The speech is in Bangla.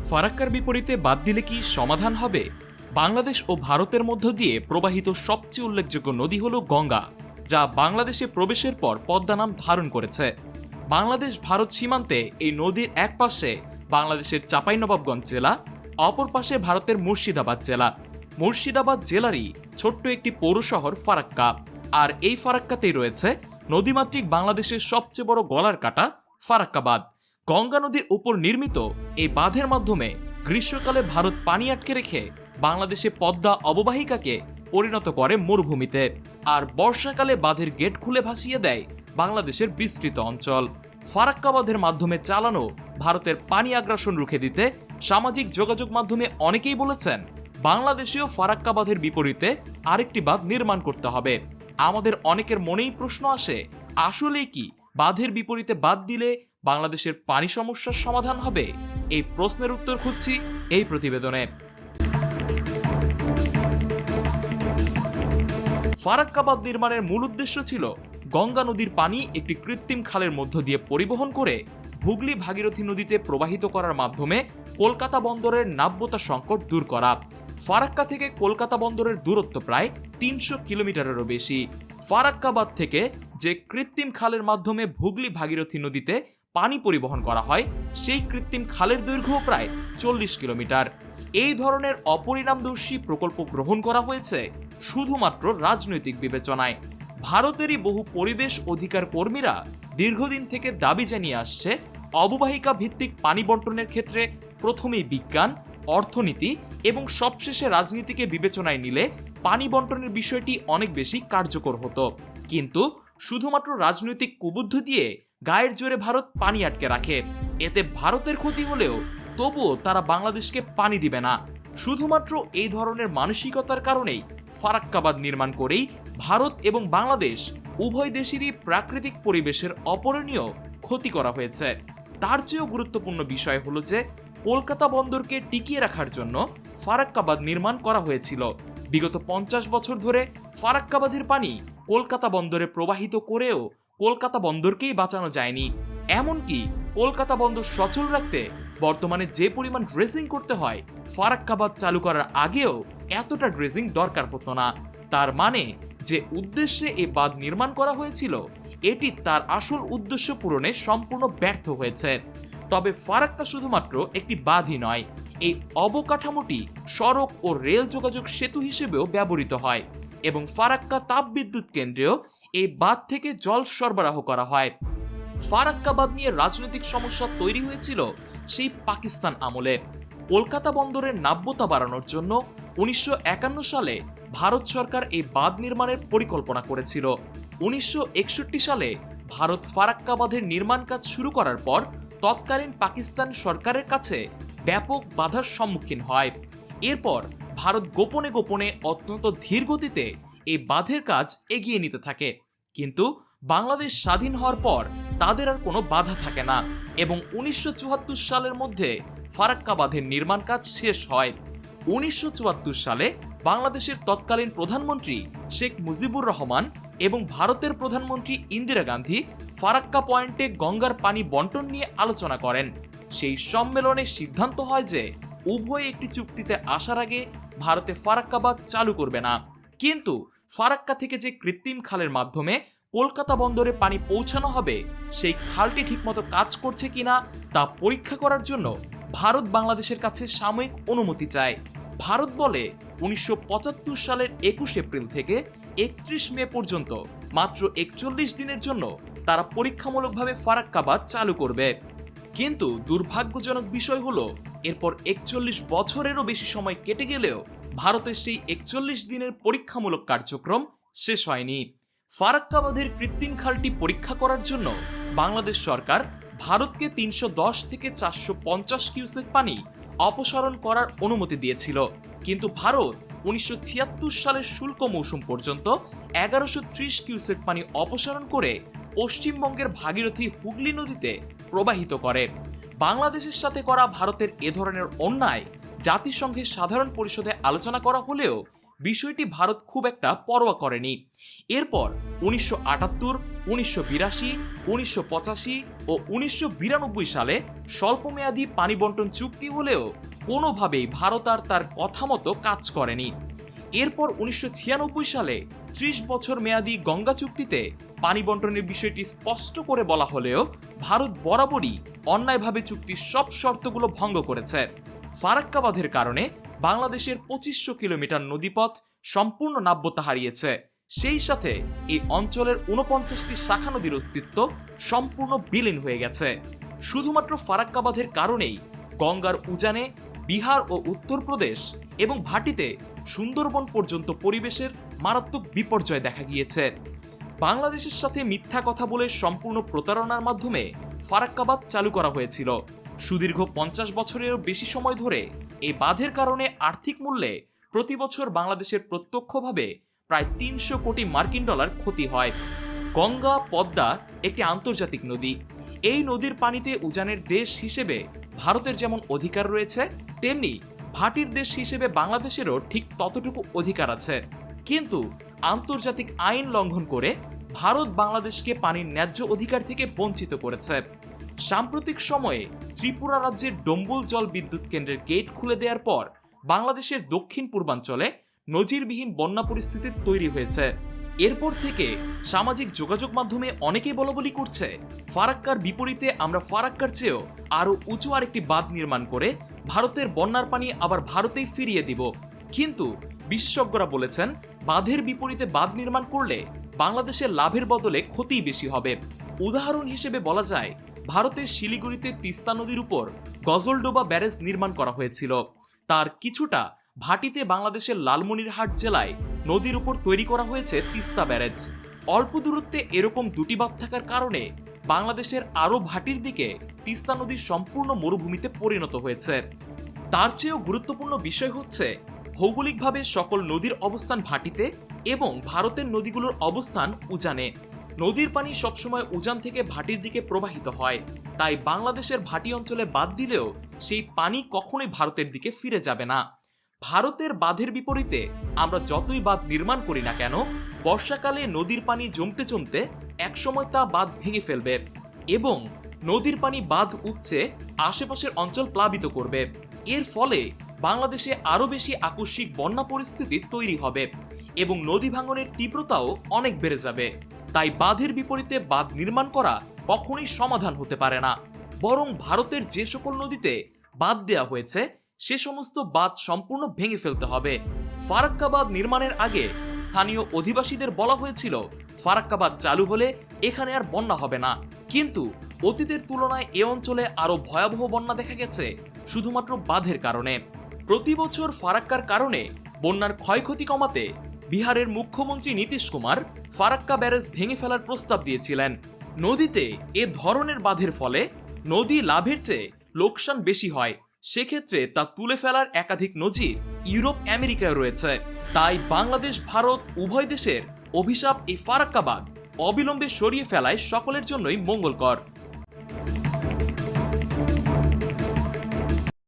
ফারাক্কার বিপরীতে বাদ দিলে কি সমাধান হবে? বাংলাদেশ ও ভারতের মধ্য দিয়ে প্রবাহিত সবচেয়ে উল্লেখযোগ্য নদী হল গঙ্গা, যা বাংলাদেশে প্রবেশের পর পদ্মা নাম ধারণ করেছে। বাংলাদেশ ভারত সীমান্তে এই নদীর এক পাশে বাংলাদেশের চাঁপাইনবাবগঞ্জ জেলা, অপর পাশে ভারতের মুর্শিদাবাদ জেলা। মুর্শিদাবাদ জেলারই ছোট্ট একটি পৌর শহর ফারাক্কা। আর এই ফারাক্কাতেই রয়েছে নদীমাতৃক বাংলাদেশের সবচেয়ে বড় গলার কাটা ফারাক্কা বাঁধ। গঙ্গা নদীর উপর নির্মিত এই বাঁধের মাধ্যমে গ্রীষ্মকালে ভারত পানি আটকে রেখে বাংলাদেশে পদ্মা অববাহিকাকে পরিণত করে মরুভূমিতে, আর বর্ষাকালে বাঁধের গেট খুলে ভাসিয়ে দেয় বাংলাদেশের বিস্তৃত অঞ্চল। ফারাক্কা বাঁধের মাধ্যমে চালানো ভারতের পানি আগ্রাসন রুখে দিতে সামাজিক যোগাযোগ মাধ্যমে অনেকেই বলেছেন বাংলাদেশেও ফারাক্কা বাঁধের বিপরীতে আরেকটি বাঁধ নির্মাণ করতে হবে। আমাদের অনেকের মনেই প্রশ্ন আসে, আসলেই কি বাঁধের বিপরীতে বাঁধ দিলে বাংলাদেশের পানি সমস্যার সমাধান হবে? এই প্রশ্নের উত্তর খুঁজছি এই প্রতিবেদনে। ফারাক্কা বাঁধ নির্মাণের মূল উদ্দেশ্য ছিল গঙ্গা নদীর পানি একটি কৃত্রিম খালের মধ্য দিয়ে পরিবহন করে হুগলি ভাগীরথী নদীতে প্রবাহিত করার মাধ্যমে কলকাতা বন্দরের নাব্যতা সংকট দূর করা। ফারাক্কা থেকে কলকাতা বন্দরের দূরত্ব প্রায় ৩০০ কিলোমিটারেরও বেশি। ফারাক্কা বাঁধ থেকে যে কৃত্রিম খালের মাধ্যমে হুগলি ভাগীরথী নদীতে পানি পরিবহন করা হয়, সেই কৃত্রিম খালের দৈর্ঘ্য প্রায় ৪০ কিলোমিটার। এই ধরনের অপরিণামদর্শী প্রকল্প গ্রহণ করা হয়েছে শুধুমাত্র রাজনৈতিক বিবেচনায়। ভারতেরই বহু পরিবেশ অধিকার কর্মীরা দীর্ঘদিন থেকে দাবি জানিয়ে আসছে অববাহিকা ভিত্তিক পানি বন্টনের ক্ষেত্রে প্রথমেই বিজ্ঞান, অর্থনীতি এবং সবশেষে রাজনীতিকে বিবেচনায় নিলে পানি বন্টনের বিষয়টি অনেক বেশি কার্যকর হতো। কিন্তু শুধুমাত্র রাজনৈতিক কুবুদ্ধি দিয়ে গায়ের জোরে ভারত পানি আটকে রাখে। এতে ভারতের ক্ষতি হলেও তবুও তারা বাংলাদেশকে পানি দিবে না। শুধুমাত্র এই ধরনের মানসিকতার কারণেই ফারাক্কা বাঁধ নির্মাণ করেই ভারত এবং বাংলাদেশ উভয় দেশেরই প্রাকৃতিক পরিবেশের অপূরণীয় ক্ষতি করা হয়েছে। তার চেয়েও গুরুত্বপূর্ণ বিষয় হলো যে কলকাতা বন্দরকে টিকিয়ে রাখার জন্য ফারাক্কা বাঁধ নির্মাণ করা হয়েছিল। বিগত ৫০ বছর ধরে ফারাক্কা বাঁধের পানি কলকাতা বন্দরে প্রবাহিত করেও কলকাতা বন্দরকেই বাঁচানো যায়নি। এমনকি কলকাতা বন্দর সচল রাখতে বর্তমানে যে পরিমাণ ড্রেসিং করতে হয়, ফারাক্কা বাঁধ চালু করার আগেও এতটা ড্রেসিং দরকার হতো না। তার মানে যে উদ্দেশ্যে এই বাঁধ নির্মাণ করা হয়েছিল, এটি তার আসল উদ্দেশ্য পূরণে সম্পূর্ণ ব্যর্থ হয়েছে। তবে ফারাক্কা শুধুমাত্র একটি বাঁধই নয়, এই অবকাঠামোটি সড়ক ও রেল যোগাযোগ সেতু হিসেবেও ব্যবহৃত হয় এবং ফারাক্কা তাপবিদ্যুৎ কেন্দ্রেও এই বাঁধ থেকে জল সরবরাহ করা হয়। ফারাক্কা বাঁধ নিয়ে রাজনৈতিক সমস্যা তৈরি হয়েছিল সেই পাকিস্তান আমলে। কলকাতা বন্দরের নাব্যতা বাড়ানোর জন্য ১৯৫১ সালে ভারত সরকার এই বাঁধ নির্মাণের পরিকল্পনা করেছিল। ১৯৬১ সালে ভারত ফারাক্কা বাঁধের নির্মাণ কাজ শুরু করার পর তৎকালীন পাকিস্তান সরকারের কাছে ব্যাপক বাধার সম্মুখীন হয়। এরপর ভারত গোপনে গোপনে অত্যন্ত ধীর গতিতে এই বাঁধের কাজ এগিয়ে নিতে থাকে। কিন্তু বাংলাদেশ স্বাধীন হওয়ার পর তাদের আর কোনো বাধা থাকে না এবং ১৯৭৪ সালের মধ্যে ফারাক্কা বাঁধের নির্মাণ কাজ শেষ হয়। ১৯৭৪ সালে বাংলাদেশের তৎকালীন প্রধানমন্ত্রী শেখ মুজিবুর রহমান এবং ভারতের প্রধানমন্ত্রী ইন্দিরা গান্ধী ফারাক্কা পয়েন্টে গঙ্গার পানি বন্টন নিয়ে আলোচনা করেন। সেই সম্মেলনে সিদ্ধান্ত হয় যে উভয় একটি চুক্তিতে আসার আগে ভারতে ফারাক্কা বাঁধ চালু করবে না। কিন্তু ফারাক্কা থেকে যে কৃত্রিম খালের মাধ্যমে কলকাতা বন্দরে পানি পৌঁছানো হবে, সেই খালটি ঠিকমতো কাজ করছে কিনা তা পরীক্ষা করার জন্য ভারত বাংলাদেশের কাছে সাময়িক অনুমতি চায়। ভারত বলে ১৯৭৫ সালের ২১ এপ্রিল থেকে ৩১ মে পর্যন্ত মাত্র ৪১ দিনের জন্য তারা পরীক্ষামূলকভাবে ফারাক্কা বাঁধ চালু করবে। কিন্তু দুর্ভাগ্যজনক বিষয় হলো এরপর ৪১ বছরেরও বেশি সময় কেটে গেলেও ভারতের সেই ৪১ দিনের পরীক্ষামূলক কার্যক্রম শেষ হয়নি। ফারাক্কা বাঁধের কৃত্রিম খালটি পরীক্ষা করার জন্য বাংলাদেশ সরকার ভারতকে ৩১০ থেকে ৪৫০ কিউসেক পানি অপসারণ করার অনুমতি দিয়েছিল। কিন্তু ভারত ১৯৭৬ সালের শুল্ক মৌসুম পর্যন্ত ১১৩০ কিউসেক পানি অপসারণ করে পশ্চিমবঙ্গের ভাগীরথী হুগলি নদীতে প্রবাহিত করে। বাংলাদেশের সাথে করা ভারতের এ ধরনের অন্যায় জাতিসংঘের সাধারণ পরিষদে আলোচনা করা হলেও বিষয়টি ভারত খুব একটা পরোয়া করেনি। এরপর 1978, 1982, 1985 ও 1992 সালে স্বল্পমেয়াদী পানি বন্টন চুক্তি হলেও কোনোভাবেই ভারত আর তার কথা মতো কাজ করেনি। এরপর 1996 সালে 30 বছর মেয়াদী গঙ্গা চুক্তিতে পানি বন্টনের বিষয়টি স্পষ্ট করে বলা হলেও ভারত বরাবরই অন্যায়ভাবে চুক্তির সব শর্তগুলো ভঙ্গ করেছে। ফারাক্কা বাঁধের কারণে বাংলাদেশের 2500 কিলোমিটার নদীপথ সম্পূর্ণ নাব্যতা হারিয়েছে। সেই সাথে এই অঞ্চলের 49টি শাখা নদীর অস্তিত্ব সম্পূর্ণ বিলীন হয়ে গেছে। শুধুমাত্র ফারাক্কা বাঁধের কারণেই গঙ্গার উজানে বিহার ও উত্তরপ্রদেশ এবং ভাটিতে সুন্দরবন পর্যন্ত পরিবেশের মারাত্মক বিপর্যয় দেখা গিয়েছে। বাংলাদেশের সাথে মিথ্যা কথা বলে সম্পূর্ণ প্রতারণার মাধ্যমে ফারাক্কা বাঁধ চালু করা হয়েছিল। সুদীর্ঘ 50 বছরেরও বেশি সময় ধরে এই বাঁধের কারণে আর্থিক মূল্যে প্রতি বছর বাংলাদেশের প্রত্যক্ষভাবে প্রায় 300 কোটি মার্কিন ডলার ক্ষতি হয়। গঙ্গা পদ্মা একটি আন্তর্জাতিক নদী। এই নদীর পানিতে উজানের দেশ হিসেবে ভারতের যেমন অধিকার রয়েছে, তেমনি ভাটির দেশ হিসেবে বাংলাদেশেরও ঠিক ততটুকু অধিকার আছে। কিন্তু আন্তর্জাতিক আইন লঙ্ঘন করে ভারত বাংলাদেশকে পানির ন্যায্য অধিকার থেকে বঞ্চিত করেছে। সাম্প্রতিক সময়ে ত্রিপুরা রাজ্যের ডম্বুল জল বিদ্যুৎ কেন্দ্রের গেট খুলে দেওয়ার পর বাংলাদেশের দক্ষিণ পূর্বাঞ্চলে নজিরবিহীন বন্যা পরিস্থিতির তৈরি হয়েছে। এরপর থেকে সামাজিক যোগাযোগ মাধ্যমে অনেকেই বলাবলি করছে ফারাক্কার বিপরীতে আমরা ফারাক্কার চেয়েও আরো উঁচু আরেকটি বাঁধ নির্মাণ করে ভারতের বন্যার পানি আবার ভারতেই ফিরিয়ে দিব। কিন্তু বিশেষজ্ঞরা বলেছেন বাঁধের বিপরীতে বাঁধ নির্মাণ করলে বাংলাদেশের লাভের বদলে ক্ষতিই বেশি হবে। উদাহরণ হিসেবে বলা যায় ভারতের শিলিগুড়িতে তিস্তা নদীর উপর গজলডোবা ব্যারেজ নির্মাণ করা হয়েছিল। তার কিছুটা ভাটিতে বাংলাদেশের লালমনিরহাট জেলায় নদীর উপর তৈরি করা হয়েছে তিস্তা ব্যারেজ। অল্প দূরত্বে এরকম দুটি বাঁধ থাকার কারণে বাংলাদেশের আরও ভাটির দিকে তিস্তা নদী সম্পূর্ণ মরুভূমিতে পরিণত হয়েছে। তার চেয়েও গুরুত্বপূর্ণ বিষয় হচ্ছে ভৌগোলিকভাবে সকল নদীর অবস্থান ভাটিতে এবং ভারতের নদীগুলোর অবস্থান উজানে। নদীর পানি সবসময় উজান থেকে ভাটির দিকে প্রবাহিত হয়, তাই বাংলাদেশের ভাটি অঞ্চলে বাঁধ দিলেও সেই পানি কখনোই ভারতের দিকে ফিরে যাবে না। ভারতের বাঁধের বিপরীতে আমরা যতই বাঁধ নির্মাণ করি না কেন, বর্ষাকালে নদীর পানি জমতে জমতে একসময় তা বাঁধ ভেঙে ফেলবে এবং নদীর পানি বাঁধ উপচে আশেপাশের অঞ্চল প্লাবিত করবে। এর ফলে বাংলাদেশে আরো বেশি আকস্মিক বন্যা পরিস্থিতি তৈরি হবে এবং নদী ভাঙনের তীব্রতাও অনেক বেড়ে যাবে। তাই বাঁধের বিপরীতে বাঁধ নির্মাণ করা কখনোই সমাধান হতে পারে না, বরং ভারতের যে সকল নদীতে বাঁধ দেওয়া হয়েছে সে সমস্ত বাঁধ সম্পূর্ণ ভেঙে ফেলতে হবে। ফারাক্কা বাঁধ নির্মাণের আগে স্থানীয় অধিবাসীদের বলা হয়েছিল ফারাক্কা বাঁধ চালু হলে এখানে আর বন্যা হবে না, কিন্তু অতীতের তুলনায় এ অঞ্চলে আরো ভয়াবহ বন্যা দেখা গেছে শুধুমাত্র বাঁধের কারণে। প্রতি বছর ফারাক্কার কারণে বন্যার ক্ষয়ক্ষতি কমাতে বিহারের মুখ্যমন্ত্রী নীতিশ কুমার ফারাক্কা ব্যারেজ ভেঙে ফেলার প্রস্তাব দিয়েছিলেন। নদীতে এ ধরনের বাঁধের ফলে নদী লাভের চেয়ে লোকসান বেশি হয়, সেক্ষেত্রে তা তুলে ফেলার একাধিক নজির ইউরোপ আমেরিকায় রয়েছে। তাই বাংলাদেশ ভারত উভয় দেশের অভিশাপ এই ফারাক্কা বাঁধ অবিলম্বে সরিয়ে ফেলায় সকলের জন্যই মঙ্গলকর।